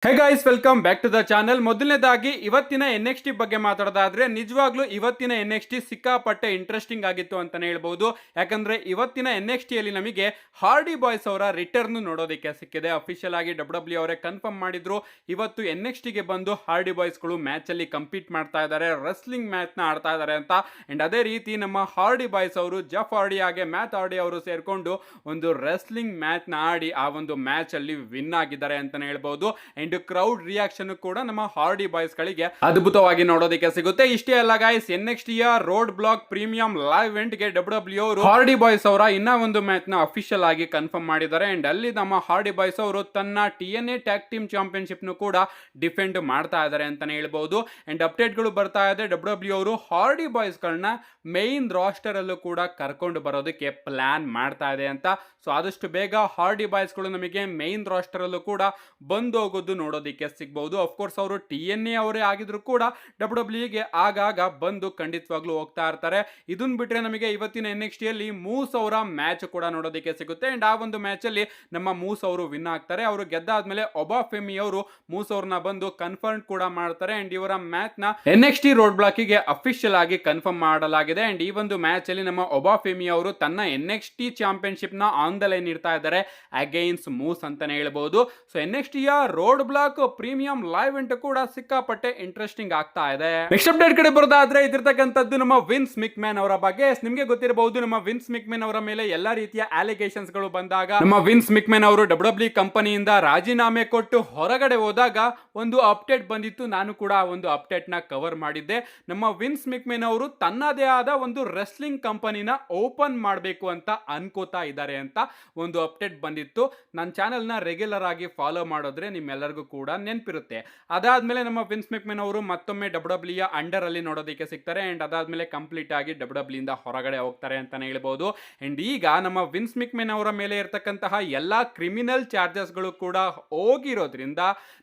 Hey guys, welcome back to the channel. ಮೊದಲನೇದಾಗಿ ಇವತ್ತಿನ NXT ಬಗ್ಗೆ ಮಾತಾಡೋದಾದ್ರೆ ನಿಜವಾಗ್ಲೂ ಇವತ್ತಿನ NXT ಸಿಕ್ಕಾಪಟ್ಟೆ ಇಂಟ್ರೆಸ್ಟಿಂಗ್ ಆಗಿತ್ತು ಅಂತಾನೆ ಹೇಳ್ಬೋದು. ಯಾಕಂದ್ರೆ ಇವತ್ತಿನ NXT ಯಲ್ಲಿ ನಮಗೆ ಹಾರ್ಡಿ ಬಾಯ್ಸ್ ಅವರ ರಿಟರ್ನ್ ನೋಡೋದಕ್ಕೆ ಸಿಕ್ಕಿದೆ. ಅಫಿಷಿಯಲ್ ಆಗಿ WWE ಅವರೇ ಕನ್ಫರ್ಮ್ ಮಾಡಿದ್ರು. ಇವತ್ತು NXT ಗೆ ಬಂದು ಹಾರ್ಡಿ ಬಾಯ್ಸ್ಗಳು ಮ್ಯಾಚ್ ಅಲ್ಲಿ ಕಂಪೀಟ್ ಮಾಡ್ತಾ ಇದ್ದಾರೆ, ರೆಸ್ಲಿಂಗ್ ಮ್ಯಾಚ್ ನ ಆಡ್ತಾ ಇದ್ದಾರೆ ಅಂತ. ಅಂಡ್ ಅದೇ ರೀತಿ ನಮ್ಮ ಹಾರ್ಡಿ ಬಾಯ್ಸ್ ಅವರು ಜೆಫ್ ಹಾರ್ಡಿ ಹಾಗೆ ಮ್ಯಾತ್ ಹಾರ್ಡಿ ಅವರು ಸೇರ್ಕೊಂಡು ಒಂದು ರೆಸ್ಲಿಂಗ್ ಮ್ಯಾಚ್ ನ ಆಡಿ ಆ ಒಂದು ಮ್ಯಾಚ್ ಅಲ್ಲಿ ವಿನ್ ಆಗಿದ್ದಾರೆ ಅಂತಾನೆ ಹೇಳ್ಬೋದು. ಕ್ರೌಡ್ ರಿಯಾಕ್ಷನ್ ಕೂಡ ನಮ್ಮ ಹಾರ್ಡಿ ಬಾಯ್ಸ್ ಗಳಿಗೆ ಅದ್ಭುತವಾಗಿ ನೋಡೋದಕ್ಕೆ ಸಿಗುತ್ತೆ. ಇಷ್ಟೇ ಅಲ್ಲ ಗೈಸ್, NXT ಯ Roadblock premium live event ಗೆ WWE ಅವರು ಹಾರ್ಡಿ ಬಾಯ್ಸ್ ಅವರ ಇನ್ನ ಒಂದು ಮ್ಯಾಚ್ ನ ಅಫಿಷಿಯಲ್ ಆಗಿ ಕನ್ಫರ್ಮ್ ಮಾಡಿದ್ದಾರೆ. ಅಂಡ್ ಅಲ್ಲಿ ನಮ್ಮ ಹಾರ್ಡಿ ಬಾಯ್ಸ್ ಅವರು ತನ್ನ TNA ಟ್ಯಾಗ್ ಟೀಮ್ ಚಾಂಪಿಯನ್ಶಿಪ್ ನು ಕೂಡ ಡಿಫೆಂಡ್ ಮಾಡ್ತಾ ಇದ್ದಾರೆ ಅಂತಾನೆ ಹೇಳ್ಬಹುದು. ಅಂಡ್ ಅಪ್ಡೇಟ್ ಗಳು ಬರ್ತಾ ಇದೆ, WWE ಅವರು ಹಾರ್ಡಿ ಬಾಯ್ಸ್ ಗಳನ್ನ ಮೈನ್ ರಾಸ್ಟರ್ ಅಲ್ಲೂ ಕೂಡ ಕರ್ಕೊಂಡು ಬರೋದಕ್ಕೆ ಪ್ಲಾನ್ ಮಾಡ್ತಾ ಇದೆ ಅಂತ. ಸೊ ಆದಷ್ಟು ಬೇಗ ಹಾರ್ಡಿ ಬಾಯ್ಸ್ ಗಳು ನಮಗೆ ಮೈನ್ ರಾಸ್ಟರ್ ಅಲ್ಲೂ ಕೂಡ ಬಂದು ಹೋಗೋದು ನೋಡೋದಕ್ಕೆ ಸಿಗಬಹುದು. ಅಫ್ಕೋರ್ಸ್ ಅವರು TNA ಅವರೇ ಆಗಿದ್ರು ಕೂಡ WWE ಗೆ ಆಗಾಗ ಬಂದು ಖಂಡಿತವಾಗ್ಲೂ ಹೋಗ್ತಾ ಇರ್ತಾರೆ. ಇದನ್ನ ಬಿಟ್ರೆ ನಮಗೆ ಇವತ್ತಿನ NXT ಯಲ್ಲಿ ಮೂಸ್ ಅವರ ಮ್ಯಾಚ್ ಕೂಡ ನೋಡೋದಕ್ಕೆ ಸಿಗುತ್ತೆ. ಅಂಡ್ ಆ ಒಂದು ಮ್ಯಾಚ್ ಅಲ್ಲಿ ನಮ್ಮ ಮೂಸ್ ಅವರು ವಿನ್ ಆಗ್ತಾರೆ. ಅವರು ಗೆದ್ದಾದ್ಮೇಲೆ ಒಬಾಫೆಮಿ ಅವರು ಮೂಸ್ ಅವ್ರನ್ನ ಬಂದು ಕನ್ಫರ್ಮ್ ಕೂಡ ಮಾಡ್ತಾರೆ. ಅಂಡ್ ಇವರ ಮ್ಯಾಚ್ ನ NXT ರೋಡ್ ಬ್ಲಾಕ್ ಗೆ ಅಫಿಷಿಯಲ್ ಆಗಿ ಕನ್ಫರ್ಮ್ ಮಾಡಲಾಗಿದೆ. ಅಂಡ್ ಈ ಒಂದು ಮ್ಯಾಚ್ ಅಲ್ಲಿ ನಮ್ಮ ಒಬಾಫೆಮಿ ಅವರು ತನ್ನ NXT ಚಾಂಪಿಯನ್ಶಿಪ್ ನ ಆನ್ ದ ಲೈನ್ ಇಡ್ತಾ ಇದ್ದಾರೆ ಅಗೈನ್ಸ್ಟ್ ಮೂಸ್ ಅಂತಾನೆ ಹೇಳ್ಬಹುದು. ಸೊ NXT ಯ Roadblock premium live event ಕೂಡ ಸಿಕ್ಕಾಪಟ್ಟೆ ಇಂಟ್ರೆಸ್ಟಿಂಗ್ ಆಗ್ತಾ ಇದೆ. ನೆಕ್ಸ್ಟ್ ಅಪ್ಡೇಟ್ ಕಡೆ ಬರೋದಾದ್ರೆ ಇದಿರ್ತಕ್ಕಂಥದ್ದು ನಮ್ಮ ವಿನ್ಸ್ ಮಿಕ್ಮ್ಯಾನ್ ಅವರ ಬಗ್ಗೆ. ನಿಮಗೆ ಗೊತ್ತಿರಬಹುದು, ನಮ್ಮ ವಿನ್ಸ್ ಮಿಕ್ಮ್ಯಾನ್ ಅವರ ಮೇಲೆ ಎಲ್ಲಾ ರೀತಿಯ ಅಲಿಗೇಷನ್ಸ್ ಗಳು ಬಂದಾಗ ನಮ್ಮ ವಿನ್ಸ್ ಮಿಕ್ಮ್ಯಾನ್ ಅವರು WWE ಕಂಪನಿಯಿಂದ ರಾಜೀನಾಮೆ ಕೊಟ್ಟು ಹೊರಗಡೆ ಹೋದಾಗ ಒಂದು ಅಪ್ಡೇಟ್ ಬಂದಿತ್ತು. ನಾನು ಕೂಡ ಒಂದು ಅಪ್ಡೇಟ್ ನ ಕವರ್ ಮಾಡಿದ್ದೆ. ನಮ್ಮ ವಿನ್ಸ್ ಮಿಕ್ಮ್ಯಾನ್ ಅವರು ತನ್ನದೇ ಆದ ಒಂದು ರೆಸ್ಲಿಂಗ್ ಕಂಪನಿನ ಓಪನ್ ಮಾಡಬೇಕು ಅಂತ ಅನ್ಕೋತಾ ಇದ್ದಾರೆ ಅಂತ ಒಂದು ಅಪ್ಡೇಟ್ ಬಂದಿತ್ತು. ನನ್ನ ಚಾನೆಲ್ ನ ರೆಗ್ಯುಲರ್ ಆಗಿ ಫಾಲೋ ಮಾಡೋದ್ರೆ ನಿಮ್ಮೆಲ್ಲರಿಗೂ ಕೂಡ ನೆನಪಿರುತ್ತೆ. ಅದಾದ್ಮೇಲೆ ನಮ್ಮ ವಿನ್ಸ್ ಮಿಕ್ಮ್ಯಾನ್ ಅವರು ಮತ್ತೊಮ್ಮೆ WWE ಯ ಅಂಡರ್ ಅಲ್ಲಿ ನೋಡೋದಕ್ಕೆ ಸಿಗ್ತಾರೆ. ಅಂಡ್ ಅದಾದ್ಮೇಲೆ ಕಂಪ್ಲೀಟ್ ಆಗಿ WWE ಇಂದ ಹೊರಗಡೆ ಹೋಗ್ತಾರೆ ಅಂತಾನೆ ಹೇಳ್ಬಹುದು. ಅಂಡ್ ಈಗ ನಮ್ಮ ವಿನ್ಸ್ ಮಿಕ್ಮ್ಯಾನ್ ಅವರ ಮೇಲೆ ಇರತಕ್ಕಂತಹ ಎಲ್ಲಾ ಕ್ರಿಮಿನಲ್ ಚಾರ್ಜಸ್ ಗಳು ಕೂಡ ಹೋಗಿರೋದ್ರಿಂದ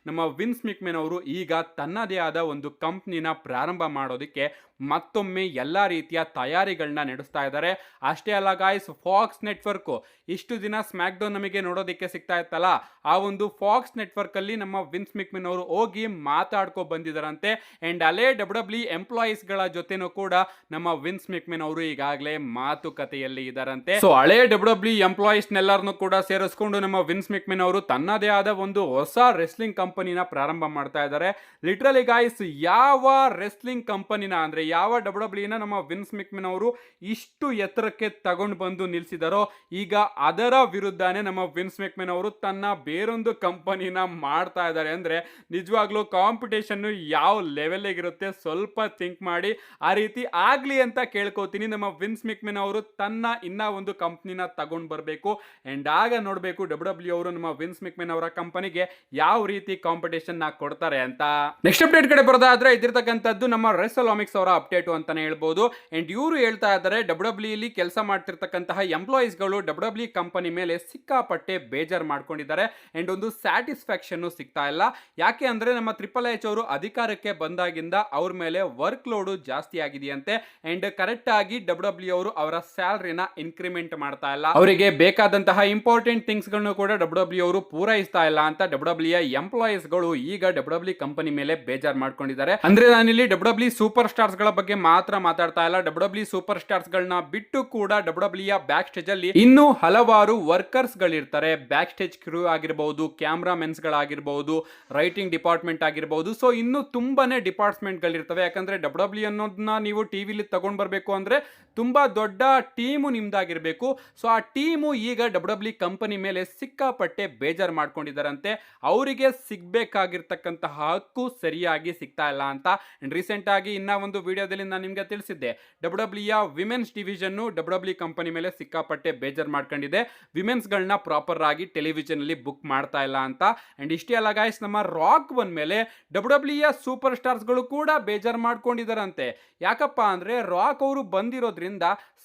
ನಮ್ಮ ವಿನ್ಸ್ ಮಿಕ್ಮ್ಯಾನ್ ಅವರು ಈಗ ತನ್ನದೇ ಆದ ಒಂದು ಕಂಪ್ನಿನ ಪ್ರಾರಂಭ ಮಾಡೋದಕ್ಕೆ ಮತ್ತೊಮ್ಮೆ ಎಲ್ಲಾ ರೀತಿಯ ತಯಾರಿಗಳನ್ನ ನಡೆಸ್ತಾ ಇದ್ದಾರೆ. ಅಷ್ಟೇ ಅಲ್ಲ ಗಾಯ್ಸ್, ಫಾಕ್ಸ್ ನೆಟ್ವರ್ಕ್ ಇಷ್ಟು ದಿನ ಸ್ಮ್ಯಾಕ್ ಡೌನ್ ನಮಗೆ ನೋಡೋದಕ್ಕೆ ಸಿಗ್ತಾ ಇತ್ತಲ್ಲ, ಆ ಒಂದು ಫಾಕ್ಸ್ ನೆಟ್ವರ್ಕ್ ಅಲ್ಲಿ ನಮ್ಮ ವಿನ್ಸ್ ಮಿಕ್ಮ್ಯಾನ್ ಅವರು ಹೋಗಿ ಮಾತಾಡ್ಕೊ ಬಂದಿದ್ದಾರಂತೆ. ಅಂಡ್ ಅಲ್ಲೇ WWE ಎಂಪ್ಲಾಯೀಸ್ ಗಳ ಜೊತೆನೂ ಕೂಡ ನಮ್ಮ ವಿನ್ಸ್ ಮಿಕ್ಮ್ಯಾನ್ ಅವರು ಈಗಾಗಲೇ ಮಾತುಕತೆಯಲ್ಲಿ ಇದ್ದಾರಂತೆ. ಸೊ ಹಳೆ WWE ಎಂಪ್ಲಾಯೀಸ್ ನೆಲ್ಲರನ್ನು ಕೂಡ ಸೇರಿಸ್ಕೊಂಡು ನಮ್ಮ ವಿನ್ಸ್ ಮಿಕ್ಮ್ಯಾನ್ ಅವರು ತನ್ನದೇ ಆದ ಒಂದು ಹೊಸ ರೆಸ್ಲಿಂಗ್ ಕಂಪನಿನ ಪ್ರಾರಂಭ ಮಾಡ್ತಾ ಇದ್ದಾರೆ. ಲಿಟ್ರಲಿ ಗಾಯ್ಸ್, ಯಾವ ರೆಸ್ಲಿಂಗ್ ಕಂಪನಿನ ಅಂದ್ರೆ ಯಾವ WWE ನ ನಮ್ಮ ವಿನ್ಸ್ ಮಿಕ್ಮ್ಯಾನ್ ಅವರು ಇಷ್ಟು ಎತ್ತರಕ್ಕೆ ತಗೊಂಡು ಬಂದು ನಿಲ್ಸಿದಾರೋ, ಈಗ ಅದರ ವಿರುದ್ಧನೇ ನಮ್ಮ ವಿನ್ಸ್ ಮಿಕ್ಮ್ಯಾನ್ ಅವರು ತನ್ನ ಬೇರೊಂದು ಕಂಪನಿನ ಮಾಡ್ತಾ ಇದ್ದಾರೆ. ಅಂದ್ರೆ ನಿಜವಾಗ್ಲೂ ಕಾಂಪಿಟೇಷನ್ ಯಾವ ಲೆವೆಲ್ ಇರುತ್ತೆ ಸ್ವಲ್ಪ ಥಿಂಕ್ ಮಾಡಿ. ಆ ರೀತಿ ಆಗ್ಲಿ ಅಂತ ಕೇಳ್ಕೋತೀನಿ. ನಮ್ಮ ವಿನ್ಸ್ ಮಿಕ್ಮ್ಯಾನ್ ಅವರು ತನ್ನ ಇನ್ನ ಒಂದು ಕಂಪನಿನ ತಗೊಂಡು ಬರಬೇಕು. ಅಂಡ್ ಆಗ ನೋಡಬೇಕು WWE ಅವರು ನಮ್ಮ ವಿನ್ಸ್ ಮಿಕ್ಮ್ಯಾನ್ ಅವರ ಕಂಪನಿಗೆ ಯಾವ ರೀತಿ ಕಾಂಪಿಟೇಷನ್ ಕೊಡ್ತಾರೆ ಅಂತ. ನೆಕ್ಸ್ಟ್ ಅಪ್ಡೇಟ್ ಕಡೆ ಬರೋದಾದ್ರೆ ಇದಿರ್ತಕ್ಕಂಥದ್ದು ನಮ್ಮ ರೆಸಲಾಮಿಕ್ಸ್ ಅವರ ಅಪ್ಡೇಟ್ ಅಂತಾನೆ ಹೇಳ್ಬೋದು. ಅಂಡ್ ಇವರು ಹೇಳ್ತಾ ಇದ್ದಾರೆ, WWE ಇಲ್ಲಿ ಕೆಲಸ ಮಾಡ್ತಿರ್ತಕ್ಕಂತಹ ಎಂಪ್ಲಾಯೀಸ್ ಗಳು WWE ಕಂಪನಿ ಮೇಲೆ ಸಿಕ್ಕಾಪಟ್ಟೆ ಬೇಜಾರ್ ಮಾಡ್ಕೊಂಡಿದ್ದಾರೆ. ಅಂಡ್ ಒಂದು ಸ್ಯಾಟಿಸ್ಫ್ಯಾಕ್ಷನ್ ಸಿಗ್ತಾ ಇಲ್ಲ. ಯಾಕೆ ಅಂದ್ರೆ ನಮ್ಮ ಟ್ರಿಪಲ್ ಎಚ್ ಅವರು ಅಧಿಕಾರಕ್ಕೆ ಬಂದಾಗಿಂದ ಅವ್ರ ಮೇಲೆ ವರ್ಕ್ ಲೋಡ್ ಜಾಸ್ತಿ ಆಗಿದೆಯಂತೆ. ಅಂಡ್ ಕರೆಕ್ಟ್ ಆಗಿ WWE ಅವರು ಅವರ ಸ್ಯಾಲರಿನ ಇನ್ಕ್ರಿಮೆಂಟ್ ಮಾಡ್ತಾ ಇಲ್ಲ, ಅವರಿಗೆ ಬೇಕಾದಂತಹ ಇಂಪಾರ್ಟೆಂಟ್ ಥಿಂಗ್ಸ್ ಗಳನ್ನು ಕೂಡ WWE ಅವರು ಪೂರೈಸ್ತಾ ಇಲ್ಲ ಅಂತ WWE ಯ ಎಂಪ್ಲಾಯೀಸ್ ಗಳು ಈಗ WWE ಕಂಪನಿ ಮೇಲೆ ಬೇಜಾರ್ ಮಾಡ್ಕೊಂಡಿದ್ದಾರೆ. ಅಂದ್ರೆ ನಾನಿಲ್ಲಿ WWE ಸೂಪರ್ ಸ್ಟಾರ್ಸ್ ಗಳ ಬಗ್ಗೆ ಮಾತ್ರ ಮಾತಾಡ್ತಾ ಇಲ್ಲ. WWE ಸೂಪರ್ ಸ್ಟಾರ್ಸ್ ಗಳನ್ನ ಬಿಟ್ಟು ಕೂಡ WWE ಯ ಬ್ಯಾಕ್ ಸ್ಟೇಜ್ ಅಲ್ಲಿ ಇನ್ನೂ ಹಲವಾರು ವರ್ಕರ್ಸ್ ಗಳಿರ್ತಾರೆ. ಬ್ಯಾಕ್ ಸ್ಟೇಜ್ ಕ್ರೂ ಆಗಿರಬಹುದು, ಕ್ಯಾಮ್ರಾ ಮೆನ್ಸ್ ಗಳಾಗಿರಬಹುದು, ರೈಟಿಂಗ್ ಡಿಪಾರ್ಟ್ಮೆಂಟ್ ಆಗಿರಬಹುದು. ಸೊ ಇನ್ನು ತುಂಬಾನೇ ಡಿಪಾರ್ಟ್ಮೆಂಟ್ ಗಳಿರ್ತವೆ. ಯಾಕಂದ್ರೆ WWE ಅನ್ನೋದನ್ನ ನೀವು ಟಿವಿಲಿ ತಗೊಂಡ್ ಬರ್ಬೇಕು ಅಂದ್ರೆ ತುಂಬಾ ದೊಡ್ಡ ಟೀಮು ನಿಮ್ದಾಗಿರ್ಬೇಕು. ಸೊ ಆ ಟೀಮು ಈಗ WWE ಕಂಪನಿ ಮೇಲೆ ಸಿಕ್ಕಾಪಟ್ಟೆ ಬೇಜಾರ್ ಮಾಡ್ಕೊಂಡಿದ್ದಾರಂತೆ. ಅವರಿಗೆ ಸಿಗ್ಬೇಕಾಗಿರ್ತಕ್ಕಂತಹ ಹಕ್ಕು ಸರಿಯಾಗಿ ಸಿಗ್ತಾ ಇಲ್ಲ ಅಂತ. ರೀಸೆಂಟ್ ಆಗಿ ಇನ್ನ ಒಂದು ವಿಡಿಯೋದಲ್ಲಿ ನಾನು ನಿಮ್ಗೆ ತಿಳಿಸಿದ್ದೆ, WWE ಯ ವಿಮೆನ್ಸ್ ಡಿವಿಷನ್ WWE ಕಂಪನಿ ಮೇಲೆ ಸಿಕ್ಕಾಪಟ್ಟೆ ಬೇಜಾರ್ ಮಾಡ್ಕೊಂಡಿದೆ. ವಿಮೆನ್ಸ್ ಗಳನ್ನ ಪ್ರಾಪರ್ ಆಗಿ ಟೆಲಿವಿಷನ್ ಅಲ್ಲಿ ಬುಕ್ ಮಾಡ್ತಾ ಇಲ್ಲ ಅಂತ. ಅಂಡ್ ಇಷ್ಟೇ ಅಲ್ಲ ಗಾಯ್ಸ್, ನಮ್ಮ ರಾಕ್ ಬಂದ ಮೇಲೆ WWE ಯ ಸೂಪರ್ ಸ್ಟಾರ್ಸ್ ಗಳು ಕೂಡ ಬೇಜಾರ್ ಮಾಡ್ಕೊಂಡಿದ್ದಾರಂತೆ. ಯಾಕಪ್ಪ ಅಂದ್ರೆ ರಾಕ್ ಅವರು ಬಂದಿರೋದ್ರಿಂದ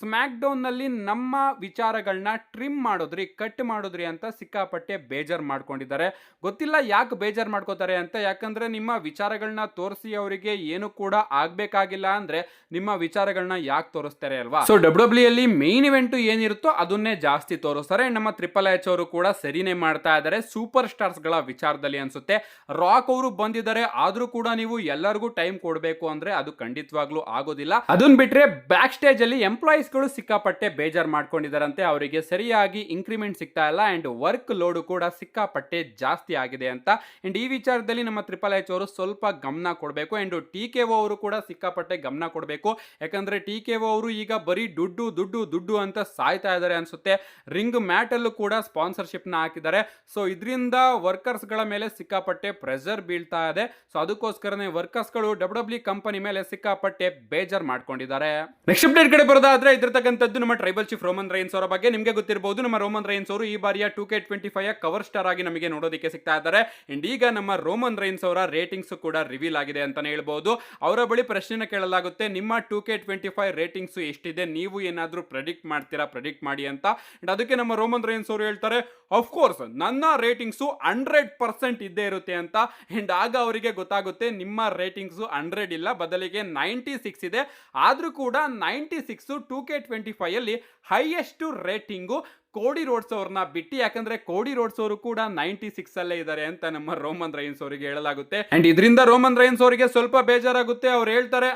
ಸ್ಮ್ಯಾಕ್ ಡೌನ್ ನಲ್ಲಿ ನಮ್ಮ ವಿಚಾರಗಳನ್ನ ಟ್ರಿಮ್ ಮಾಡೋದ್ರಿ, ಕಟ್ ಮಾಡೋದ್ರಿ ಅಂತ ಸಿಕ್ಕಾಪಟ್ಟೆ ಬೇಜಾರ್ ಮಾಡ್ಕೊಂಡಿದ್ದಾರೆ. ಗೊತ್ತಿಲ್ಲ ಯಾಕೆ ಬೇಜಾರ್ ಮಾಡ್ಕೋತಾರೆ ಅಂತ. ಯಾಕಂದ್ರೆ ನಿಮ್ಮ ವಿಚಾರಗಳನ್ನ ತೋರಿಸಿ ಅವರಿಗೆ ಏನು ಕೂಡ ಆಗ್ಬೇಕಾಗಿಲ್ಲ ಇಲ್ಲ ಅಂದ್ರೆ ನಿಮ್ಮ ವಿಚಾರಗಳನ್ನ ಯಾಕೆ ತೋರಿಸ್ತಾರೆ ಅಲ್ವಾ. ಸೊ ಡಬ್ಲ್ಯೂ ಅಲ್ಲಿ ಮೇನ್ ಇವೆಂಟ್ ಏನಿರುತ್ತೋ ಅದನ್ನೇ ಜಾಸ್ತಿ ತೋರಿಸ್ತಾರೆ. ನಮ್ಮ ಟ್ರಿಪಲ್ ಎಚ್ ಅವರು ಕೂಡ ಸರಿನೇ ಮಾಡ್ತಾ ಇದ್ದಾರೆ ಸೂಪರ್ ಸ್ಟಾರ್ಸ್ ಗಳ ವಿಚಾರದಲ್ಲಿ ಅನ್ಸುತ್ತೆ. ರಾಕ್ ಅವರು ಬಂದಿದ್ದಾರೆ ಆದ್ರೂ ಕೂಡ ನೀವು ಎಲ್ಲರಿಗೂ ಟೈಮ್ ಕೊಡಬೇಕು ಅಂದ್ರೆ ಅದು ಖಂಡಿತವಾಗ್ಲೂ ಆಗೋದಿಲ್ಲ. ಅದನ್ನ ಬಿಟ್ರೆ ಬ್ಯಾಕ್ ಸ್ಟೇಜ್ ಅಲ್ಲಿ ಎಂಪ್ಲಾಯೀಸ್ ಗಳು ಸಿಕ್ಕಾಪಟ್ಟೆ ಬೇಜಾರ್ ಮಾಡ್ಕೊಂಡಿದಾರಂತೆ. ಅವರಿಗೆ ಸರಿಯಾಗಿ ಇಂಕ್ರಿಮೆಂಟ್ ಸಿಗ್ತಾ ಇಲ್ಲ ಅಂಡ್ ವರ್ಕ್ ಲೋಡ್ ಕೂಡ ಸಿಕ್ಕಾಪಟ್ಟೆ ಜಾಸ್ತಿ ಆಗಿದೆ ಅಂತ. ಅಂಡ್ ಈ ವಿಚಾರದಲ್ಲಿ ನಮ್ಮ ಟ್ರಿಪಲ್ ಎಚ್ ಅವರು ಸ್ವಲ್ಪ ಗಮನ ಕೊಡಬೇಕು. ಅಂಡ್ TKO ಅವರು ಕೂಡ ಸಿಕ್ಕಾಪಟ್ಟೆ ಗಮನ ಕೊಡಬೇಕು. ಯಾಕಂದ್ರೆ TKO ಅವರು ಈಗ ಬರೀ ದುಡ್ಡು ದುಡ್ಡು ದುಡ್ಡು ಅಂತ ಸಾಯ್ತಾ ಇದ್ದಾರೆ ಅನ್ಸುತ್ತೆ. ರಿಂಗ್ ಮ್ಯಾಟ್ ಅಲ್ಲೂ ಕೂಡ ಸ್ಪಾನ್ಸರ್ಶಿಪ್ ನ ಹಾಕಿದ್ದಾರೆ. ಸೊ ಇದರಿಂದ ವರ್ಕರ್ಸ್ ಗಳ ಮೇಲೆ ಸಿಕ್ಕಾಪಟ್ಟೆ ಪ್ರೆಷರ್ ಬೀಳ್ತಾ ಇದೆ. ಸೊ ಅದಕ್ಕೋಸ್ಕರನೇ ವರ್ಕರ್ಸ್ ಗಳು ಡಬ್ಲ್ಯೂ ಕಂಪನಿ ಮೇಲೆ ಸಿಕ್ಕಾಪಟ್ಟೆ ಬೇಜಾರ್ ಮಾಡ್ಕೊಂಡಿದ್ದಾರೆ. ನೆಕ್ಸ್ಟ್ ಅಪ್ಡೇಟ್ ಕಡೆ ಬರೋದಾದ್ರೆ ಇದ್ರತಕ್ಕಂಥದ್ದು ನಮ್ಮ ಟ್ರೈಬಲ್ ಚೀಫ್ ರೋಮನ್ ರೈನ್ಸ್ ಅವರ ಬಗ್ಗೆ ನಿಮಗೆ ಗೊತ್ತಿರಬಹುದು. ನಮ್ಮ ರೋಮನ್ ರೈನ್ಸ್ ಅವರು ಈ ಬಾರಿಯ 2K25 ಕವರ್ ಸ್ಟಾರ್ ಆಗಿ ನಮಗೆ ನೋಡೋದಕ್ಕೆ ಸಿಗ್ತಾ ಇದ್ದಾರೆ. ಅಂಡ್ ಈಗ ನಮ್ಮ ರೋಮನ್ ರೈನ್ಸ್ ಅವರ ರೇಟಿಂಗ್ಸ್ ಕೂಡ ರಿವೀಲ್ ಆಗಿದೆ ಅಂತಾನೆ ಹೇಳ್ಬಹುದು. ಅವರ ಬಳಿ ಪ್ರಶ್ನೆ ಕೇಳಲಾಗುತ್ತೆ, ನಿಮ್ಮ 2K25 ರೇಟಿಂಗ್ಸ್ ಎಷ್ಟಿದೆ, ನೀವು ಏನಾದ್ರೂ ಪ್ರೆಡಿಕ್ಟ್ ಮಾಡ್ತೀರಾ, ಪ್ರೆಡಿಕ್ಟ್ ಮಾಡಿ ಅಂತ. ಅಂಡ್ ಅದಕ್ಕೆ ನಮ್ಮ ರೋಮನ್ ರೈನ್ಸ್ ಅವರು ಹೇಳ್ತಾರೆ, ಆಫ್ ಕೋರ್ಸ್ ನನ್ನ ರೇಟಿಂಗ್ಸು 100% ಇದ್ದೇ ಇರುತ್ತೆ ಅಂತ. ಅಂಡ್ ಆಗ ಅವರಿಗೆ ಗೊತ್ತಾಗುತ್ತೆ ನಿಮ್ಮ ರೇಟಿಂಗ್ಸು 100 ಇಲ್ಲ, ಬದಲಿಗೆ 96 ಇದೆ. ಆದ್ರೂ ಕೂಡ 96 2K25 ಅಲ್ಲಿ ಹೈಯೆಸ್ಟ್ ರೇಟಿಂಗು ಕೋಡಿ ರೋಡ್ಸ್ ಅವ್ರನ್ನ ಬಿಟ್ಟು. ಯಾಕಂದ್ರೆ ಕೋಡಿ ರೋಡ್ಸ್ ಅವರು ಕೂಡ 96 ಅಲ್ಲೇ ಇದ್ದಾರೆ ಅಂತ ನಮ್ಮ ರೋಮನ್ ರೈನ್ಸ್ ಅವರಿಗೆ ಹೇಳಲಾಗುತ್ತೆ. ಅಂಡ್ ಇದರಿಂದ ರೋಮನ್ ರೈನ್ಸ್ ಅವರಿಗೆ ಸ್ವಲ್ಪ ಬೇಜಾರಾಗುತ್ತೆ. ಅವ್ರು ಹೇಳ್ತಾರೆ,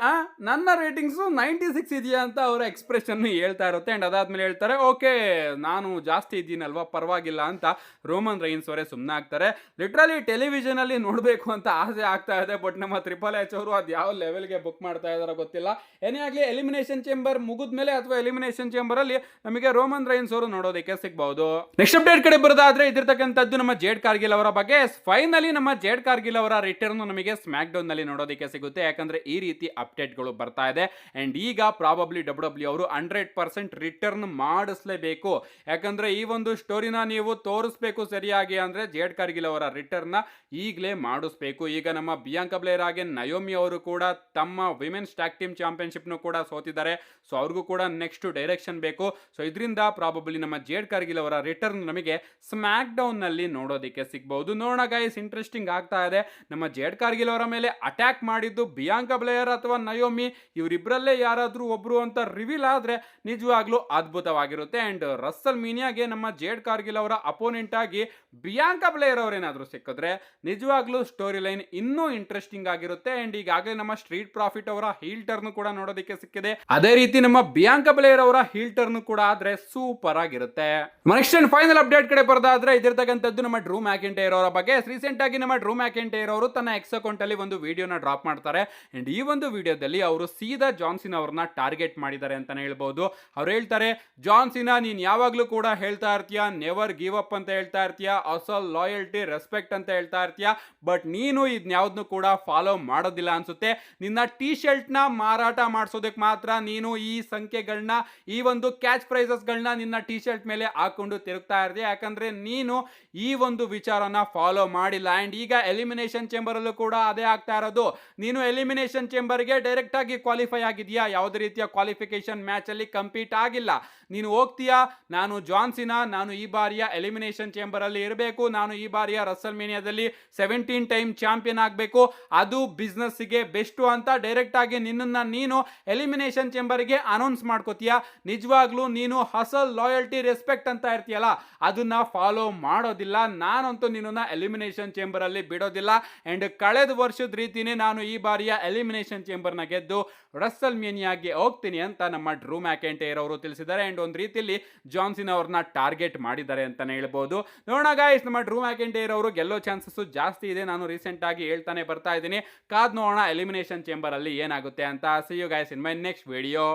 ನನ್ನ ರೇಟಿಂಗ್ಸ್ 96 ಇದೆಯಾ ಅಂತ ಅವರ ಎಕ್ಸ್ಪ್ರೆಷನ್ ಹೇಳ್ತಾ ಇರುತ್ತೆ. ಅಂಡ್ ಅದಾದ್ಮೇಲೆ ಹೇಳ್ತಾರೆ, ಓಕೆ ನಾನು ಜಾಸ್ತಿ ಇದ್ದೀನಲ್ವಾ, ಪರವಾಗಿಲ್ಲ ಅಂತ ರೋಮನ್ ರೈನ್ಸ್ ಅವರೇ ಸುಮ್ಮನೆ ಆಗ್ತಾರೆ. ಲಿಟ್ರಲಿ ಟೆಲಿವಿಷನ್ ಅಲ್ಲಿ ನೋಡಬೇಕು ಅಂತ ಆಸೆ ಆಗ್ತಾ ಇದೆ. ಬಟ್ ನಮ್ಮ ಟ್ರಿಪಲ್ ಎಚ್ ಅವರು ಅದು ಯಾವ ಲೆವೆಲ್ಗೆ ಬುಕ್ ಮಾಡ್ತಾ ಇದಾರೋ ಗೊತ್ತಿಲ್ಲ. ಏನೇ ಆಗಲಿ ಎಲಿಮಿನೇಷನ್ ಚೇಂಬರ್ ಮುಗಿದ್ಮೇಲೆ ಅಥವಾ ಎಲಿಮಿನೇಷನ್ ಚೇಂಬರ್ ಅಲ್ಲಿ ನಮಗೆ ರೋಮನ್ ರೈನ್ಸ್ ಅವರು ನೋಡೋದಕ್ಕೆ ಸಿಗಬಹುದು. ನೆಕ್ಸ್ಟ್ ಅಪ್ಡೇಟ್ ಕಡೆ ಬರೋದಾದ್ರೆ ಇದಿರ್ತಕ್ಕಂಥದ್ದು ನಮ್ಮ ಜೇಡ್ ಕಾರ್ಗಿಲ್ ಅವರ ಬಗ್ಗೆ. ಫೈನಲಿ ನಮ್ಮ ಜೇಡ್ ಕಾರ್ಗಿಲ್ ಅವರ ರಿಟರ್ನ್ ನಮಗೆ ಸ್ಮ್ಯಾಕ್ ಡೌನ್ ನಲ್ಲಿ ನೋಡೋದಕ್ಕೆ ಸಿಗುತ್ತೆ. ಯಾಕಂದ್ರೆ ಈ ರೀತಿ ಅಪ್ಡೇಟ್ ಗಳು ಬರ್ತಾ ಇದೆ. ಅಂಡ್ ಈಗ ಪ್ರಾಬಬ್ಲಿ ಡಬ್ಲ್ಯೂ ಅವರು 100% ರಿಟರ್ನ್ ಮಾಡಿಸಲೇಬೇಕು. ಯಾಕಂದ್ರೆ ಈ ಒಂದು ಸ್ಟೋರಿನ ನೀವು ತೋರಿಸಬೇಕು ಸರಿಯಾಗಿ ಅಂದ್ರೆ ಜೇಡ್ ಕಾರ್ಗಿಲ್ ಅವರ ರಿಟರ್ನ್ ಈಗಲೇ ಮಾಡಿಸ್ಬೇಕು. ಈಗ ನಮ್ಮ ಬಿಯಾಂಕಾ ಬ್ಲೇರ್ ಹಾಗೆ ನಯೋಮಿ ಅವರು ಕೂಡ ತಮ್ಮ ವಿಮೆನ್ಸ್ ಟ್ಯಾಗ್ ಟೀಮ್ ಚಾಂಪಿಯನ್ಶಿಪ್ ನು ಕೂಡ ಸೋತಿದ್ದಾರೆ. ಸೊ ಅವ್ರಿಗೂ ಕೂಡ ನೆಕ್ಸ್ಟ್ ಡೈರೆಕ್ಷನ್ ಬೇಕು. ಸೊ ಇದರಿಂದ ಪ್ರಾಬಬ್ಲಿ ನಮ್ಮ ಜೇಡ್ ಕಾರ್ಗಿಲ್ ಅವರ ರಿಟರ್ನ್ ನಮಗೆ ಸ್ಮ್ಯಾಕ್ ಡೌನ್ ನಲ್ಲಿ ನೋಡೋದಕ್ಕೆ ಸಿಗಬಹುದು. ನೋಡೋಣ ಗೈಸ್, ಇಂಟ್ರೆಸ್ಟಿಂಗ್ ಆಗ್ತಾ ಇದೆ. ನಮ್ಮ ಜೇಡ್ ಕಾರ್ಗಿಲ್ ಅವರ ಮೇಲೆ ಅಟ್ಯಾಕ್ ಮಾಡಿದ್ದು ಬಿಯಾಂಕಾ ಬ್ಲೇಯರ್ ಅಥವಾ ನಯೋಮಿ, ಇವರಿಬ್ಬರಲ್ಲೇ ಯಾರಾದ್ರೂ ಒಬ್ರು ಅಂತ ರಿವೀಲ್ ಆದ್ರೆ ನಿಜವಾಗ್ಲೂ ಅದ್ಭುತವಾಗಿರುತ್ತೆ. ಅಂಡ್ ರಸ್ಸಲ್ ಮೀನಿಯಾಗೆ ನಮ್ಮ ಜೇಡ್ ಕಾರ್ಗಿಲ್ ಅವರ ಅಪೋನೆಂಟ್ ಆಗಿ ಬಿಯಾಂಕಾ ಬ್ಲೇಯರ್ ಅವರೇನಾದ್ರೂ ಸಿಕ್ಕಿದ್ರೆ ನಿಜವಾಗ್ಲೂ ಸ್ಟೋರಿ ಲೈನ್ ಇನ್ನೂ ಇಂಟ್ರೆಸ್ಟಿಂಗ್ ಆಗಿರುತ್ತೆ. ಅಂಡ್ ಈಗಾಗಲೇ ನಮ್ಮ ಸ್ಟ್ರೀಟ್ ಪ್ರಾಫಿಟ್ ಅವರ ಹೀಲ್ ಟರ್ನ್ ಕೂಡ ನೋಡೋದಕ್ಕೆ ಸಿಕ್ಕಿದೆ. ಅದೇ ರೀತಿ ನಮ್ಮ ಬಿಯಾಂಕಾ ಬ್ಲೇಯರ್ ಅವರ ಹೀಲ್ ಟರ್ನ್ ಕೂಡ ಆದ್ರೆ ಸೂಪರ್ ಆಗಿರುತ್ತೆ. ನೆಕ್ಸ್ಟ್ ಅಂಡ್ ಫೈನಲ್ ಅಪ್ಡೇಟ್ ಕಡೆ ಬರೋದಾದ್ರೆ ಇದಿರ್ತಕ್ಕಂಥದ್ದು ನಮ್ಮ ಡ್ರೂ ಮ್ಯಾಕಿಂಟೈರ್ ಅವರ ಬಗ್ಗೆ. ರೀಸೆಂಟ್ ಆಗಿ ನಮ್ಮ ಡ್ರೂ ಮ್ಯಾಕಿಂಟೈರ್ ಅವರು ತನ್ನ ಎಕ್ಸ್ ಅಕೌಂಟ್ ಅಲ್ಲಿ ಒಂದು ವಿಡಿಯೋನ ಡ್ರಾಪ್ ಮಾಡ್ತಾರೆ. ಅಂಡ್ ಈ ಒಂದು ವಿಡಿಯೋದಲ್ಲಿ ಅವರು ಸೀದಾ ಜಾನ್ ಸಿನಾ ಅವ್ರನ್ನ ಟಾರ್ಗೆಟ್ ಮಾಡಿದ್ದಾರೆ ಅಂತಾನೆ ಹೇಳ್ಬಹುದು. ಅವ್ರು ಹೇಳ್ತಾರೆ, ಜಾನ್ ಸಿನಾ ನೀನ್ ಯಾವಾಗ್ಲೂ ಕೂಡ ಹೇಳ್ತಾ ಇರ್ತೀಯ ನೆವರ್ ಗಿವ್ ಅಪ್ ಅಂತ ಹೇಳ್ತಾ ಇರ್ತೀಯ, ಅಸಲ್ ಲಾಯಲ್ಟಿ ರೆಸ್ಪೆಕ್ಟ್ ಅಂತ ಹೇಳ್ತಾ ಇರ್ತೀಯ, ಬಟ್ ನೀನು ಇದನ್ಯಾವ್ದನ್ನು ಕೂಡ ಫಾಲೋ ಮಾಡೋದಿಲ್ಲ ಅನ್ಸುತ್ತೆ. ನಿನ್ನ ಟಿ ಶರ್ಟ್ ನ ಮಾರಾಟ ಮಾಡಿಸೋದಕ್ಕೆ ಮಾತ್ರ ನೀನು ಈ ಸಂಖ್ಯೆಗಳನ್ನ, ಈ ಒಂದು ಕ್ಯಾಚ್ ಪ್ರೈಸಸ್ ಗಳನ್ನ ನಿನ್ನ ಟಿ ಶರ್ಟ್ ಮೇಲೆ ಹಾಕೊಂಡು ತಿರುಗ್ತಾ ಇರ್ತೀಯ. ಯಾಕಂದ್ರೆ ನೀನು ಈ ಒಂದು ವಿಚಾರನ ಫಾಲೋ ಮಾಡಿಲ್ಲ. ಅಂಡ್ ಈಗ ಎಲಿಮಿನೇಷನ್ ಚೇಂಬರ್ ಅಲ್ಲೂ ಕೂಡ ಅದೇ ಆಗ್ತಾ ಇರೋದು. ನೀನು ಎಲಿಮಿನೇಷನ್ ಚೇಂಬರ್ ಗೆ ಡೈರೆಕ್ಟ್ ಆಗಿ ಕ್ವಾಲಿಫೈ ಆಗಿದ್ಯಾ, ಯಾವುದೇ ರೀತಿಯ ಕ್ವಾಲಿಫಿಕೇಶನ್ ಮ್ಯಾಚ್ ಅಲ್ಲಿ ಕಂಪೀಟ್ ಆಗಿಲ್ಲ. ನೀನು ಹೋಗ್ತೀಯಾ, ನಾನು ಜಾನ್ ಸಿನಾ, ನಾನು ಈ ಬಾರಿಯ ಎಲಿಮಿನೇಷನ್ ಚೇಂಬರ್ ಅಲ್ಲಿ ಇರಬೇಕು, ನಾನು ಈ ಬಾರಿಯ ರಸಲ್ ಮೇನಿಯಾದಲ್ಲಿ 17 ಟೈಮ್ ಚಾಂಪಿಯನ್ ಆಗಬೇಕು, ಅದು ಬಿಸ್ನೆಸ್ ಗೆ ಬೆಸ್ಟ್ ಅಂತ ಡೈರೆಕ್ಟ್ ಆಗಿ ನಿನ್ನನ್ನ ನೀನು ಎಲಿಮಿನೇಷನ್ ಚೇಂಬರ್ ಗೆ ಅನೌನ್ಸ್ ಮಾಡ್ಕೋತೀಯಾ. ನಿಜವಾಗ್ಲೂ ನೀನು ಹಸಲ್ ಲಾಯಲ್ಟಿ ರೆಸ್ಪೆಕ್ಟ್ ಅಂತ ಇರ್ತೀಯಲ್ಲ, ಅದನ್ನ ಫಾಲೋ ಮಾಡೋದಿಲ್ಲ. ನಾನಂತೂ ನಿನ್ನ ಎಲಿಮಿನೇಷನ್ ಚೇಂಬರ್ ಅಲ್ಲಿ ಬಿಡೋದಿಲ್ಲ. ಅಂಡ್ ಕಳೆದ ವರ್ಷದ ರೀತಿನೇ ನಾನು ಈ ಬಾರಿಯ ಎಲಿಮಿನೇಷನ್ ಚೇಂಬರ್ ನ ಗೆದ್ದು ರಸಲ್ ಮೇನಿಯಾಗೆ ಹೋಗ್ತೀನಿ ಅಂತ ನಮ್ಮ ಡ್ರೂ ಮ್ಯಾಕಿಂಟೈರ್ ಅವರು ತಿಳಿಸಿದ್ದಾರೆ. ಅಂಡ್ ಒಂದು ರೀತಿಯಲ್ಲಿ ಜಾನ್ ಸಿನಾ ಅವ್ರನ್ನ ಟಾರ್ಗೆಟ್ ಮಾಡಿದ್ದಾರೆ ಅಂತಾನೆ ಹೇಳ್ಬಹುದು. ನೋಡೋಣ ಗೈಸ್, ನಮ್ಮ ಡ್ರೂ ಮ್ಯಾಕಿಂಟೈರ್ ಅವರು ಗೆಲ್ಲೋ ಚಾನ್ಸಸ್ ಜಾಸ್ತಿ ಇದೆ. ನಾನು ರೀಸೆಂಟ್ ಆಗಿ ಹೇಳ್ತಾನೆ ಬರ್ತಾ ಇದ್ದೀನಿ. ಕಾದ್ ನೋಡೋಣ ಎಲಿಮಿನೇಷನ್ ಚೇಂಬರ್ ಅಲ್ಲಿ ಏನಾಗುತ್ತೆ ಅಂತ. See you guys in my next video.